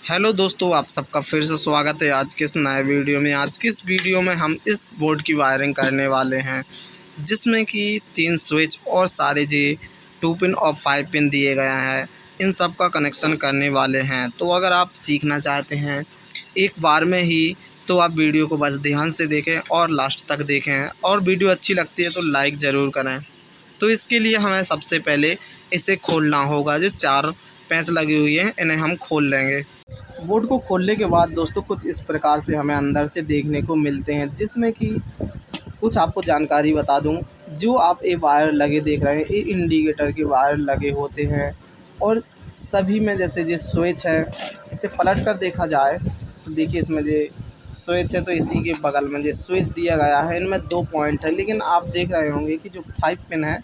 Hello दोस्तों, आप सबका फिर से स्वागत है आज के इस नए वीडियो में। आज की इस वीडियो में हम इस बोर्ड की वायरिंग करने वाले हैं, जिसमें कि 3 स्विच और सारे जी 2 पिन और 5 पिन दिए गए हैं। इन सब का कनेक्शन करने वाले हैं। तो अगर आप सीखना चाहते हैं एक बार में ही, तो आप वीडियो को बस ध्यान से देखें और लास्ट तक देखें, और वीडियो अच्छी लगती है तो लाइक ज़रूर करें। तो इसके लिए हमें सबसे पहले इसे खोलना होगा। जो 4 पेंच लगी हुई हैं, इन्हें हम खोल लेंगे। बोर्ड को खोलने के बाद दोस्तों कुछ इस प्रकार से हमें अंदर से देखने को मिलते हैं, जिसमें कि कुछ आपको जानकारी बता दूं। जो आप ये वायर लगे देख रहे हैं, ये इंडिकेटर के वायर लगे होते हैं। और सभी में जैसे ये स्विच है, इसे पलट कर देखा जाए तो देखिए इसमें ये स्विच है, तो इसी के बगल में ये स्विच दिया गया है। इनमें 2 पॉइंट है, लेकिन आप देख रहे होंगे कि जो 5 पिन है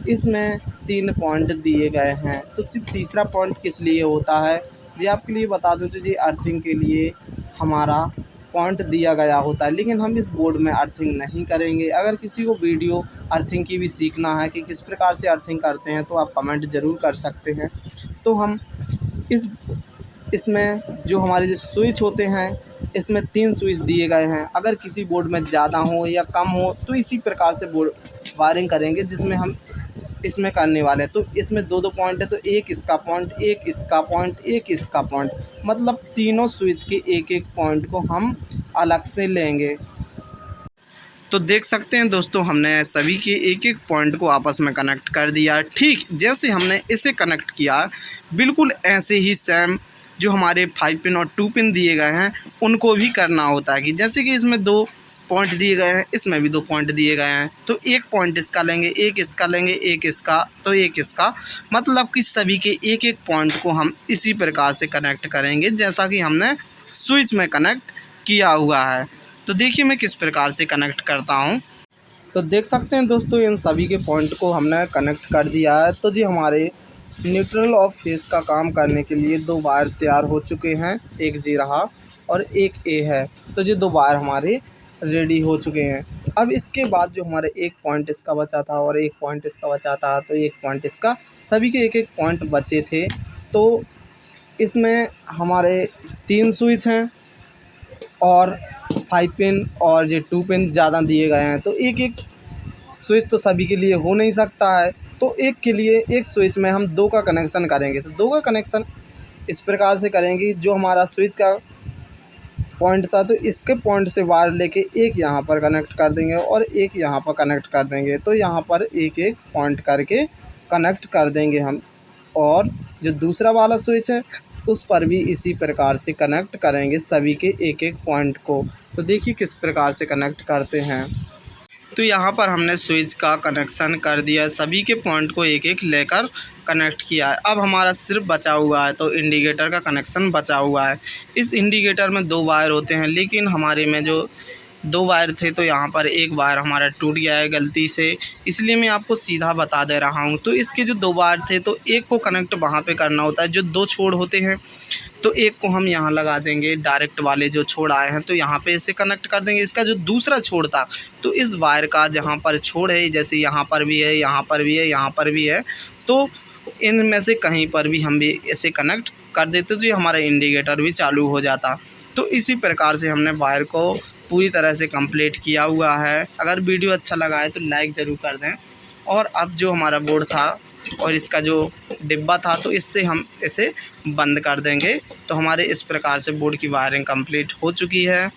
इसमें 3 पॉइंट दिए गए हैं। तो तीसरा पॉइंट किस लिए होता है, जी आपके लिए बता दूं तो जी अर्थिंग के लिए हमारा पॉइंट दिया गया होता है। लेकिन हम इस बोर्ड में अर्थिंग नहीं करेंगे। अगर किसी को वीडियो अर्थिंग की भी सीखना है कि किस प्रकार से अर्थिंग करते हैं, तो आप कमेंट ज़रूर कर सकते हैं। तो हम इसमें जो हमारे जो स्विच होते हैं, इसमें 3 स्विच दिए गए हैं। अगर किसी बोर्ड में ज़्यादा हो या कम हो, तो इसी प्रकार से बोर्ड वायरिंग करेंगे जिसमें हम इसमें करने वाले हैं। तो इसमें 2-2 पॉइंट है, तो एक इसका पॉइंट, एक इसका पॉइंट, एक इसका पॉइंट, मतलब तीनों स्विच के एक-एक पॉइंट को हम अलग से लेंगे। तो देख सकते हैं दोस्तों, हमने सभी के एक-एक पॉइंट को आपस में कनेक्ट कर दिया। ठीक जैसे हमने इसे कनेक्ट किया, बिल्कुल ऐसे ही सेम जो हमारे 5 पिन और 2 पिन दिए गए हैं, उनको भी करना होता है। कि जैसे कि इसमें 2 पॉइंट दिए गए हैं, इसमें भी 2 पॉइंट दिए गए हैं, तो एक पॉइंट इसका लेंगे, एक इसका लेंगे, एक इसका, तो एक इसका, मतलब कि सभी के एक-एक पॉइंट को हम इसी प्रकार से कनेक्ट करेंगे जैसा कि हमने स्विच में कनेक्ट किया हुआ है। तो देखिए मैं किस प्रकार से कनेक्ट करता हूँ। तो देख सकते हैं दोस्तों, इन सभी के पॉइंट को हमने कनेक्ट कर दिया है। तो जी हमारे न्यूट्रल और फेस का काम करने के लिए 2 वायर तैयार हो चुके हैं। एक जी रहा और एक ए है। तो ये 2 वायर हमारे रेडी हो चुके हैं। अब इसके बाद जो हमारे एक पॉइंट इसका बचा था और एक पॉइंट इसका बचा था, तो एक पॉइंट इसका, सभी के एक-एक पॉइंट बचे थे। तो इसमें हमारे 3 स्विच हैं और 5 पिन और ये 2 पिन ज़्यादा दिए गए हैं। तो एक-एक स्विच तो सभी के लिए हो नहीं सकता है, तो एक के लिए एक स्विच में हम 2 का कनेक्शन करेंगे। तो 2 का कनेक्शन इस प्रकार से करेंगे, जो हमारा स्विच का पॉइंट था, तो इसके पॉइंट से वायर लेके एक यहाँ पर कनेक्ट कर देंगे और एक यहाँ पर कनेक्ट कर देंगे। तो यहाँ पर एक-एक पॉइंट करके कनेक्ट कर देंगे हम। और जो दूसरा वाला स्विच है, उस पर भी इसी प्रकार से कनेक्ट करेंगे सभी के एक-एक पॉइंट को। तो देखिए किस प्रकार से कनेक्ट करते हैं। तो यहाँ पर हमने स्विच का कनेक्शन कर दिया, सभी के पॉइंट को एक-एक लेकर कनेक्ट किया है। अब हमारा सिर्फ बचा हुआ है तो इंडिकेटर का कनेक्शन बचा हुआ है। इस इंडिकेटर में 2 वायर होते हैं, लेकिन हमारे में जो 2 वायर थे, तो यहाँ पर एक वायर हमारा टूट गया है गलती से, इसलिए मैं आपको सीधा बता दे रहा हूँ। तो इसके जो 2 वायर थे, तो एक को कनेक्ट वहाँ पे करना होता है, जो 2 छोर होते हैं, तो एक को हम यहाँ लगा देंगे। डायरेक्ट वाले जो छोर आए हैं, तो यहाँ पे इसे कनेक्ट कर देंगे। इसका जो दूसरा छोर था, तो इस वायर का जहाँ पर छोर है, जैसे यहाँ पर भी है, यहाँ पर भी है, यहाँ पर भी है, तो इनमें से कहीं पर भी हम भी इसे कनेक्ट कर देते, तो ये हमारा इंडिकेटर भी चालू हो जाता। तो इसी प्रकार से हमने वायर को पूरी तरह से कंप्लीट किया हुआ है। अगर वीडियो अच्छा लगा है तो लाइक ज़रूर कर दें। और अब जो हमारा बोर्ड था और इसका जो डिब्बा था, तो इससे हम इसे बंद कर देंगे। तो हमारे इस प्रकार से बोर्ड की वायरिंग कंप्लीट हो चुकी है।